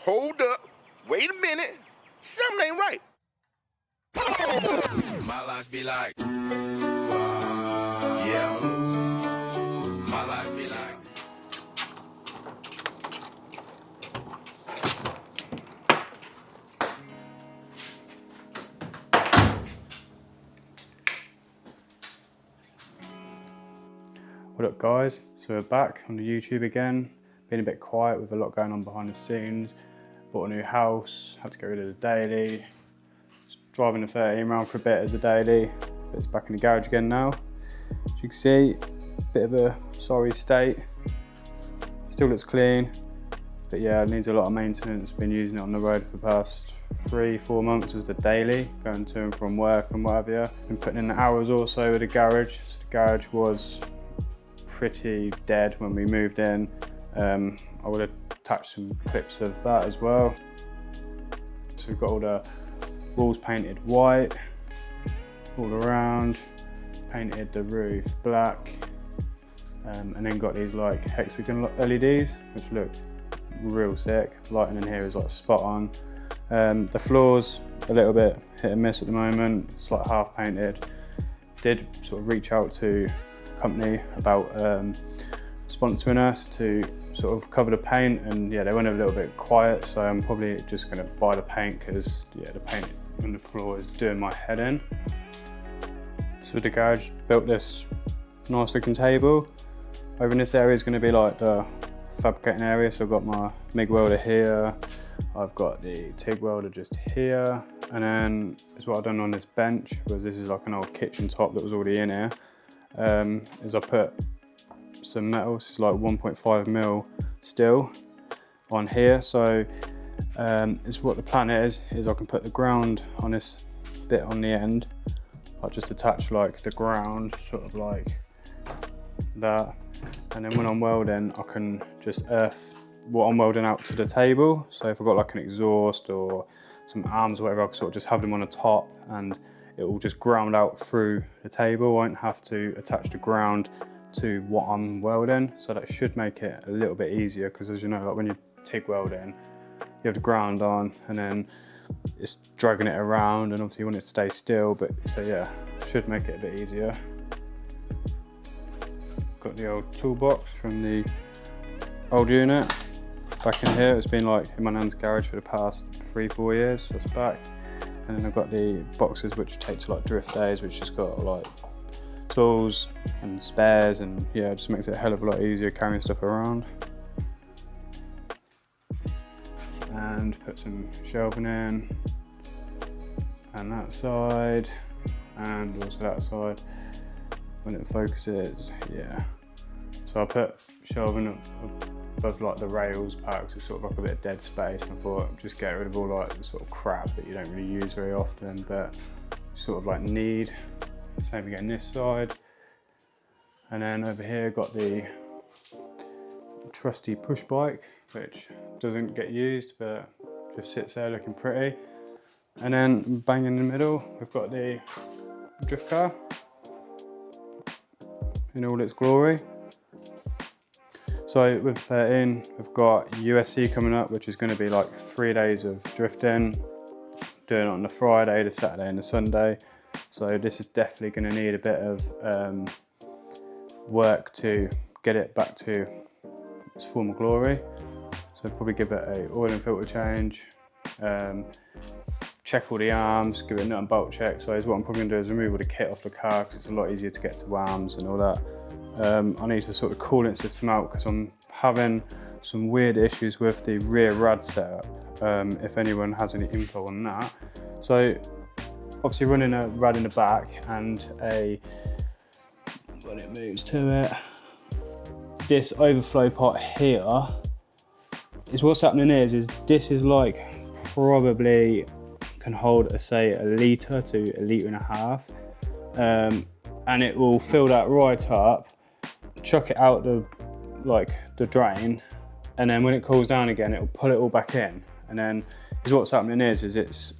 Hold up, wait a minute, something ain't right. My life be like, yeah, my life be like. What up guys, so we're back on the YouTube again. Been a bit quiet with a lot going on behind the scenes. Bought a new house, had to get rid of the daily. Driving the 13 around for a bit as a daily, but it's back in the garage again now. As you can see, bit of a sorry state. Still looks clean, but yeah, it needs a lot of maintenance. Been using it on the road for the past 3-4 months as the daily, going to and from work and whatever. Been putting in the hours also with the garage. So the garage was pretty dead when we moved in. I would attach some clips of that as well. So we've got all the walls painted white all around, painted the roof black, and then got these like hexagon LEDs which look real sick. Lighting in here is like spot on. The floor's a little bit hit and miss at the moment. It's like half painted. Did sort of reach out to the company about sponsoring us to sort of cover the paint, and yeah, they went a little bit quiet, so I'm probably just going to buy the paint because yeah, the paint on the floor is doing my head in. So the garage built this nice looking table. Over in this area is going to be like the fabricating area, so I've got my MIG welder here, I've got the TIG welder just here, and then is what I've done on this bench, because this is like an old kitchen top that was already in here, is I put some metal, this is like 1.5mm steel on here. So is what the plan is I can put the ground on this bit on the end. I'll just attach like the ground sort of like that, and then when I'm welding I can just earth what I'm welding out to the table. So if I've got like an exhaust or some arms or whatever, I can sort of just have them on the top and it will just ground out through the table. I won't have to attach the ground to what I'm welding, so that should make it a little bit easier, because as you know, like when you TIG welding, you have the ground on and then it's dragging it around, and obviously you want it to stay still, but so yeah, should make it a bit easier. Got the old toolbox from the old unit back in here. It's been like in my nan's garage for the past 3-4 years, so it's back. And then I've got the boxes which take to like drift days, which just got like tools and spares, and yeah, it just makes it a hell of a lot easier carrying stuff around. And put some shelving in, and that side, and also that side when it focuses, yeah. So I put shelving up above like the rails part, because it's sort of like a bit of dead space, and I thought just get rid of all like the sort of crap that you don't really use very often but sort of like need. Same again this side, and then over here got the trusty push bike, which doesn't get used but just sits there looking pretty. And then bang in the middle we've got the drift car in all its glory. So with 13 we've got USC coming up, which is going to be like 3 days of drifting, doing it on the Friday, the Saturday and the Sunday. So this is definitely going to need a bit of work to get it back to its former glory. So I'll probably give it a oil and filter change, check all the arms, give it a nut and bolt check. So what I'm probably going to do is remove all the kit off the car, because it's a lot easier to get to arms and all that. I need to sort the coolant system out, because I'm having some weird issues with the rear rad setup, if anyone has any info on that. So obviously running a rad in the back and when it moves to it, this overflow pot here is what's happening is this is like probably can hold say a litre to 1.5 litres, and it will fill that right up, chuck it out the drain, and then when it cools down again it will pull it all back in. And then what's happening is it's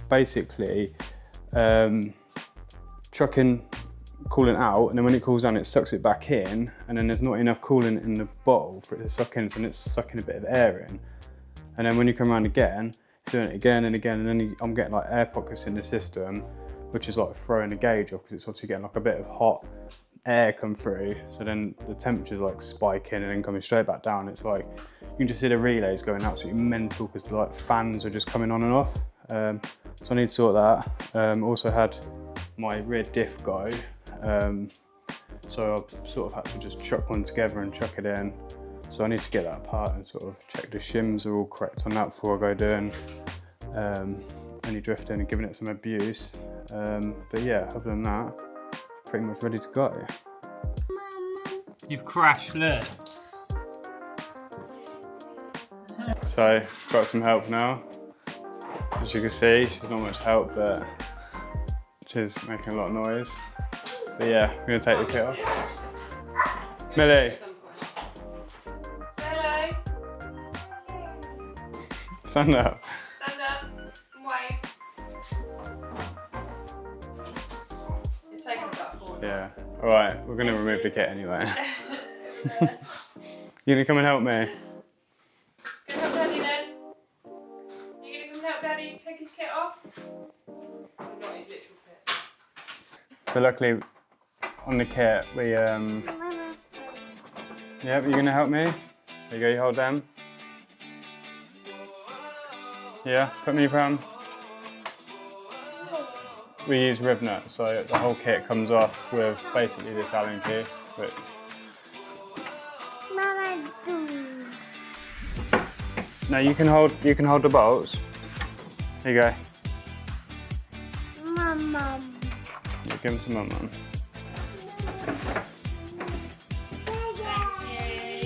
basically chucking coolant out, and then when it cools down it sucks it back in, and then there's not enough coolant in the bottle for it to suck in, so it's sucking a bit of air in. And then when you come around again, it's doing it again and again, and then I'm getting like air pockets in the system, which is like throwing the gauge off, because it's obviously getting like a bit of hot air come through. So then the temperature's like spiking and then coming straight back down. It's like, you can just see the relays going absolutely mental, because the like fans are just coming on and off. So I need to sort that. Also had my rear diff go. So I sort of had to just chuck one together and chuck it in. So I need to get that apart and sort of check the shims are all correct on that before I go doing any drifting and giving it some abuse. But yeah, other than that, pretty much ready to go. You've crashed, look. So got some help now. As you can see, she's not much help, but she's making a lot of noise. But yeah, I'm gonna take the kit off. Millie. Hello. Stand up. Stand up and wave. It's taken about 4 Yeah. All right, we're gonna remove the kit anyway. You gonna come and help me? Go help Daddy then. You gonna come help Daddy take his kit off? Not his literal kit. So luckily, on the kit, we yeah, you're gonna help me? There you go, you hold them. Yeah, put me in your pram. We use rivnet, so the whole kit comes off with basically this Allen key. But no, you can hold the bolts. There you go. Mama. Yeah, give them to Mum.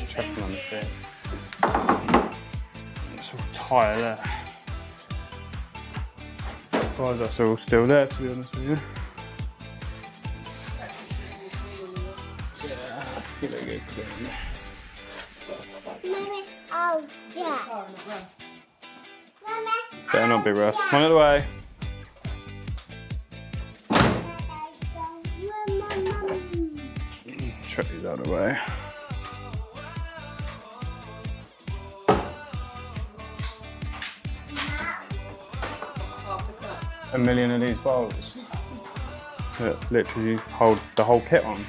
Check them on the seat. It's all tight there. Why is that all still there, to be honest with you? Yeah, give it a good clean. Mama. Oh, yeah. Mama. Better not be rust. One at the way. Chuck these out of the way. A million of these bolts that literally hold the whole kit on.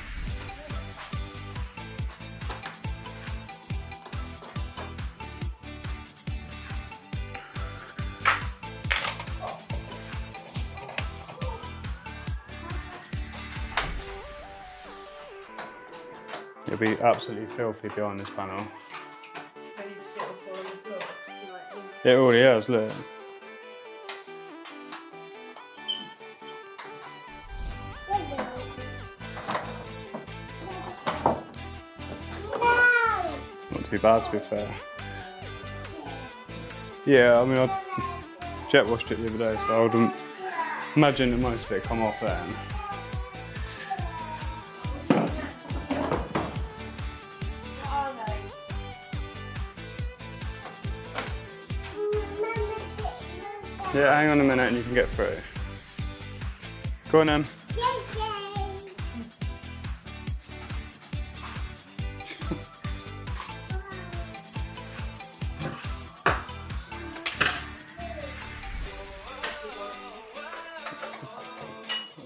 It'll be absolutely filthy behind this panel. Ready to sit on the floor. It already is, look. It's not too bad, to be fair. Yeah, I mean, I jet washed it the other day, so I would imagine that most of it come off then. Yeah, hang on a minute and you can get through. Go on then.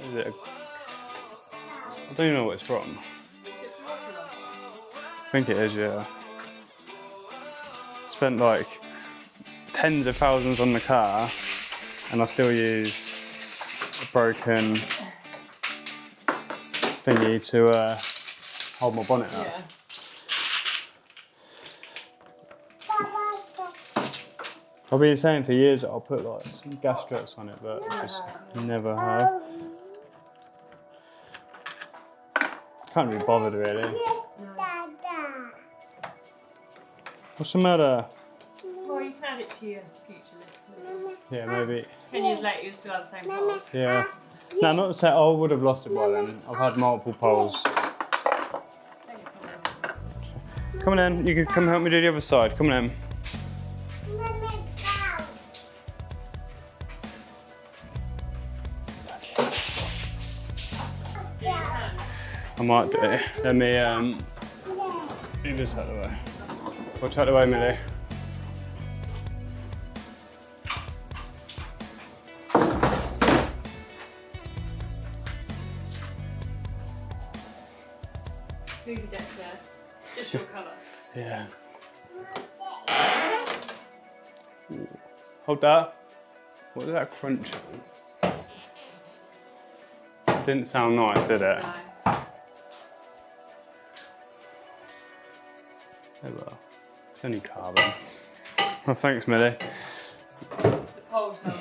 Is it I don't even know what it's from. I think it is, yeah. Spent like tens of thousands on the car and I still use a broken thingy to hold my bonnet up. Yeah. I've been saying for years that I'll put like some gas struts on it, but just never have. Can't be bothered really. What's the matter? Well, you can add it to your future list. Yeah, maybe. 10 years later, you'll still have the same problem. Yeah. No, not to say I would have lost it by then. I've had multiple poles. Come on in, you can come help me do the other side. Come on in. I might do it. Let me move this out of the way. Watch out the way, Millie. movie deck there. Just your colour. Yeah. Ooh. Hold that. What did that crunch? Didn't sound nice, did it? No. Oh well. It's only carbon. Well, thanks, Millie. The pole's not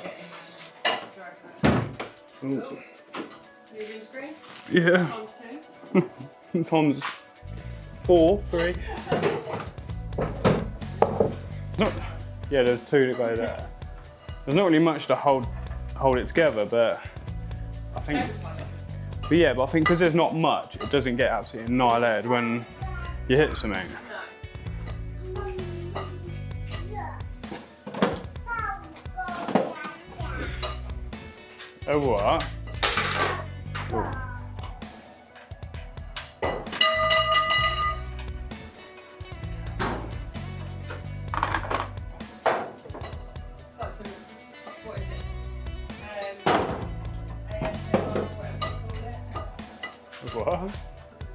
getting Ooh. moving screen. Yeah. Times 2. Times 4, 3. Not, yeah, there's 2 that go there. There's not really much to hold it together, but I think. But yeah, but I think because there's not much, it doesn't get absolutely annihilated when you hit something. Oh what? Oh. That's some, what is it? ASMR, whatever you call it. What?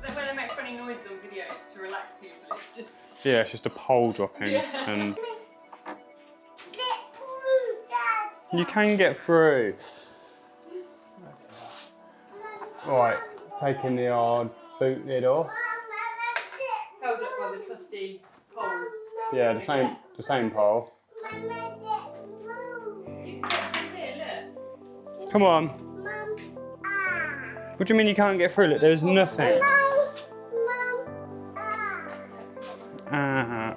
When they make funny noises on videos to relax people, it's just... Yeah, it's just a pole dropping, Yeah. and you can get through. Right, taking the odd boot lid off. Held up by the trusty pole. Yeah, the same pole. You can get through here, look. Come on. What do you mean you can't get through it? There's nothing. Now,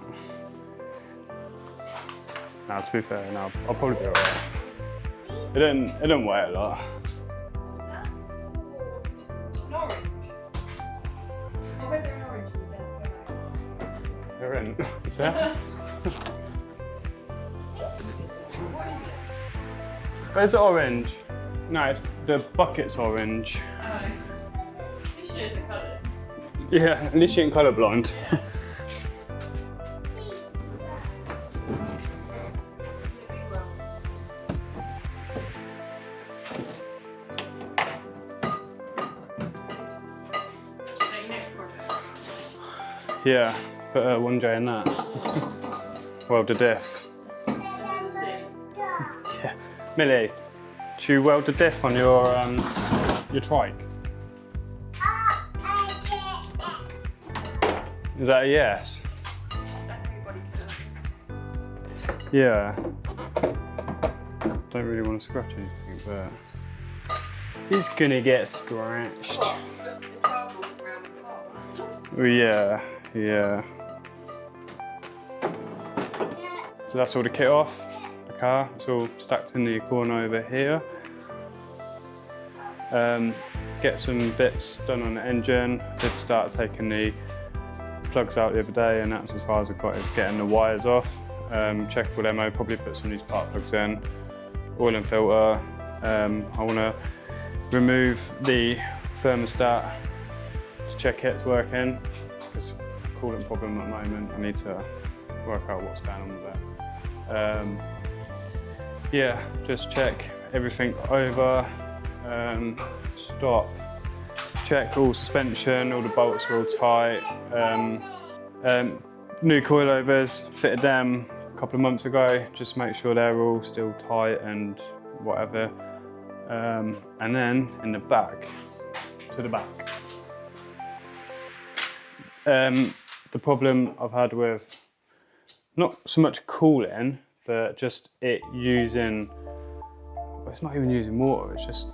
to be fair, no, I'll probably be alright. It didn't weigh a lot. What's that? An orange. Oh, where's there an orange in your desk? You're in. Is that? What is it? Where's the orange? No, it's the bucket's orange. Oh. You should know the colours. Yeah, at least you ain't colourblind. Yeah. Yeah, put 1J in that. Weld the diff. Yeah. Millie, do you weld the diff on your trike? Is that a yes? Yeah. Don't really want to scratch anything, but it's gonna get scratched. Oh, yeah, yeah. So that's all the kit off the car. It's all stacked in the corner over here. Get some bits done on the engine. Did start taking the plugs out the other day, and that's as far as I got, is getting the wires off. Check all demo, probably put some of these spark plugs in. Oil and filter. I want to remove the thermostat to check it's working. It's a coolant problem at the moment. I need to work out what's going on with it. Yeah, just check everything over. Stop. Check all suspension, all the bolts are all tight. New coilovers, fitted them a couple of months ago. Just make sure they're all still tight and whatever. And then in the back, to the back. The problem I've had with not so much cooling, but just it using, well, it's not even using water, it's just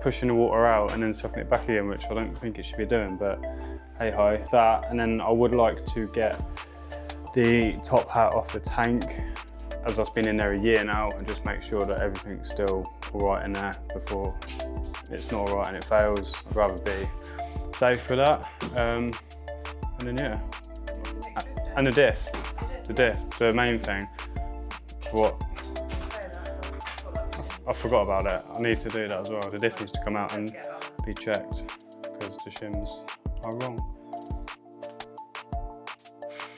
pushing the water out and then sucking it back again, which I don't think it should be doing, but hey ho, that. And then I would like to get the top hat off the tank, as that's been in there a year now, and just make sure that everything's still all right in there before it's not all right and it fails. I'd rather be safe with that. And then yeah, and the diff, the main thing. What? I forgot about it. I need to do that as well. The diff needs to come out and be checked because the shims are wrong.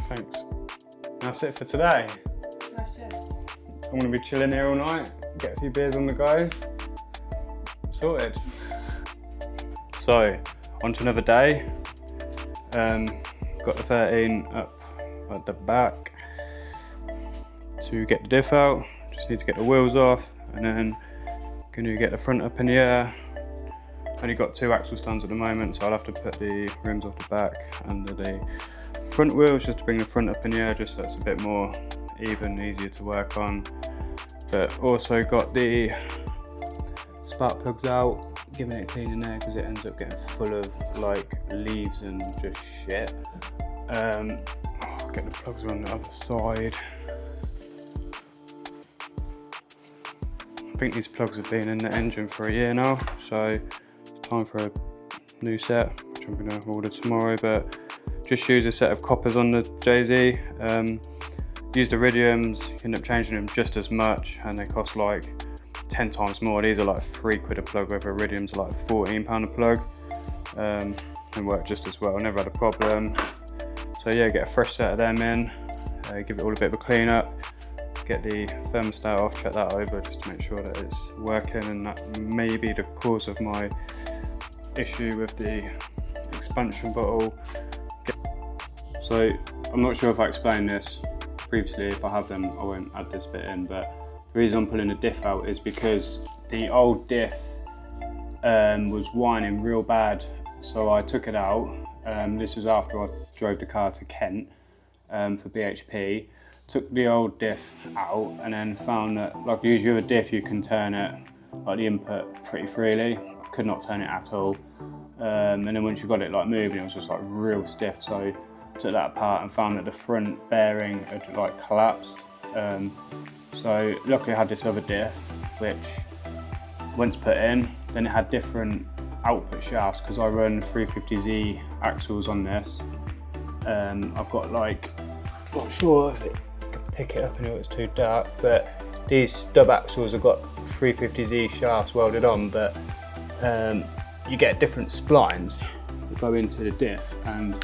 Thanks. That's it for today. I'm going to be chilling here all night, get a few beers on the go. Sorted. So, on to another day. Got the 13 up at the back to get the diff out. Just need to get the wheels off, and then going to get the front up in the air. Only got 2 axle stands at the moment, so I'll have to put the rims off the back under the front wheels just to bring the front up in the air, just so it's a bit more even, easier to work on. But also got the spark plugs out, giving it a clean in there because it ends up getting full of like leaves and just shit. Get the plugs on the other side. I think these plugs have been in the engine for a year now, so it's time for a new set, which I'm going to order tomorrow. But just use a set of coppers on the JZ. Use the iridiums, you end up changing them just as much, and they cost like 10 times more. These are like £3 a plug, over iridiums are like £14 a plug, and work just as well. Never had a problem. So yeah, get a fresh set of them in, give it all a bit of a clean up, get the thermostat off, check that over just to make sure that it's working, and that may be the cause of my issue with the expansion bottle. So I'm not sure if I explained this previously. If I have, then I won't add this bit in, but the reason I'm pulling the diff out is because the old diff was whining real bad, so I took it out. This was after I drove the car to Kent for BHP. Took the old diff out and then found that, like usually with a diff, you can turn it, like the input, pretty freely. I could not turn it at all. And then once you got it like moving, it was just like real stiff. So took that apart and found that the front bearing had like collapsed. So luckily I had this other diff, which once put in, then it had different output shafts because I run 350Z axles on this. I've got like, not sure if it can pick it up and it's too dark, but these stub axles have got 350Z shafts welded on, but you get different splines that go into the diff, and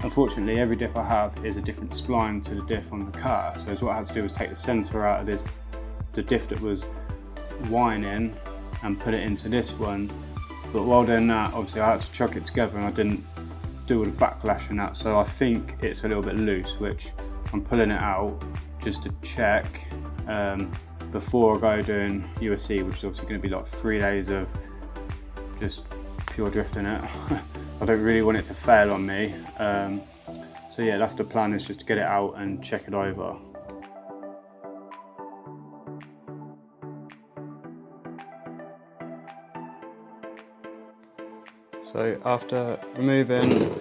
unfortunately every diff I have is a different spline to the diff on the car. So what I had to do was take the centre out of this, the diff that was whining, and put it into this one. But while doing that, obviously I had to chuck it together and I didn't do all the backlash and that, so I think it's a little bit loose, which I'm pulling it out just to check before I go doing USC, which is obviously going to be like 3 days of just pure drifting it. I don't really want it to fail on me. So yeah, that's the plan, is just to get it out and check it over. So after removing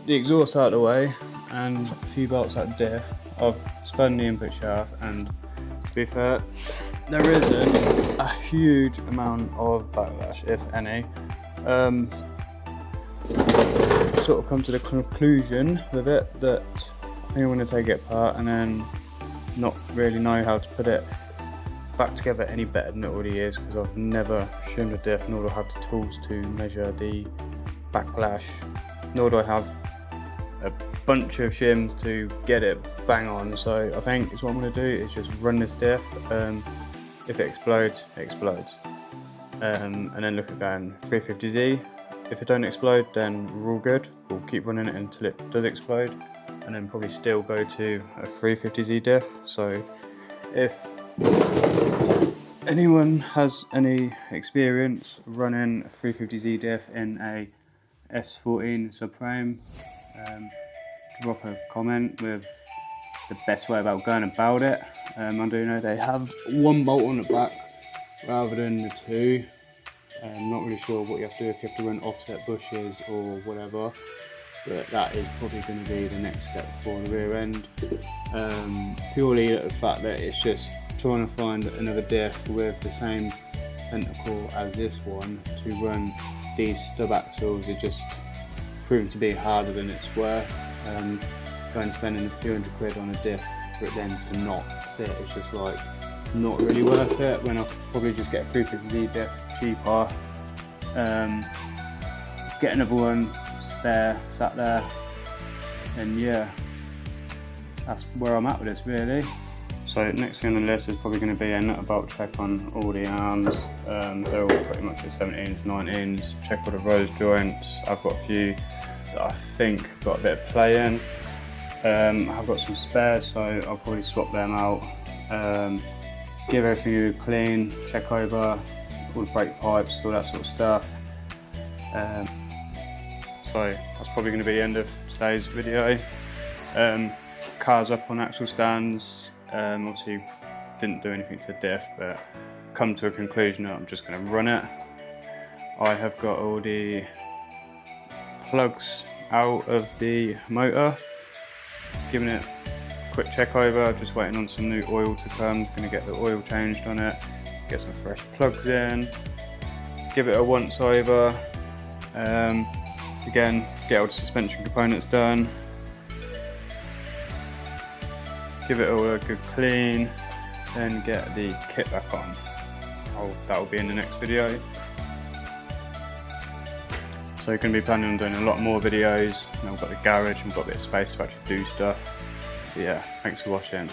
the exhaust out of the way and a few bolts out of the diff, I've spun the input shaft, and to be fair, there isn't a huge amount of backlash, if any. Sort of come to the conclusion with it that I think I'm going to take it apart and then not really know how to put it back together any better than it already is, because I've never shimmed a diff, nor do I have the tools to measure the backlash, nor do I have a bunch of shims to get it bang on. So I think what I'm going to do is just run this diff. If it explodes, it explodes, and then look at going 350Z. If it don't explode, then we're all good. We'll keep running it until it does explode, and then probably still go to a 350Z diff. So if anyone has any experience running a 350Z diff in a S13 subframe, drop a comment with the best way about going about it. I do know they have one bolt on the back rather than the two. I'm not really sure what you have to do, if you have to run offset bushes or whatever, but that is probably going to be the next step for the rear end. Purely the fact that it's just trying to find another diff with the same centre core as this one to run these stub axles is just proven to be harder than it's worth. Going spending a few £100 on a diff for it then to not fit, it's just like not really worth it, when I'll probably just get a 350Z diff cheaper, get another one spare sat there, and yeah, that's where I'm at with this really. So next thing on the list is probably going to be a nut bolt check on all the arms. They're all pretty much at 17s, 19s, check all the rose joints. I've got a few that I think got a bit of play in. I've got some spares, so I'll probably swap them out. Give everything a clean, check over all the brake pipes, all that sort of stuff. So that's probably going to be the end of today's video. Car's up on axle stands. Obviously didn't do anything to diff, but come to a conclusion that I'm just going to run it. I have got all the plugs out of the motor, giving it a quick check over, just waiting on some new oil to come. Going to get the oil changed on it, get some fresh plugs in, give it a once over, again get all the suspension components done, give it all a good clean, then get the kit back on. That will be in the next video. So you're going to be planning on doing a lot more videos. Now we've got the garage and we've got a bit of space to actually do stuff. But yeah, thanks for watching.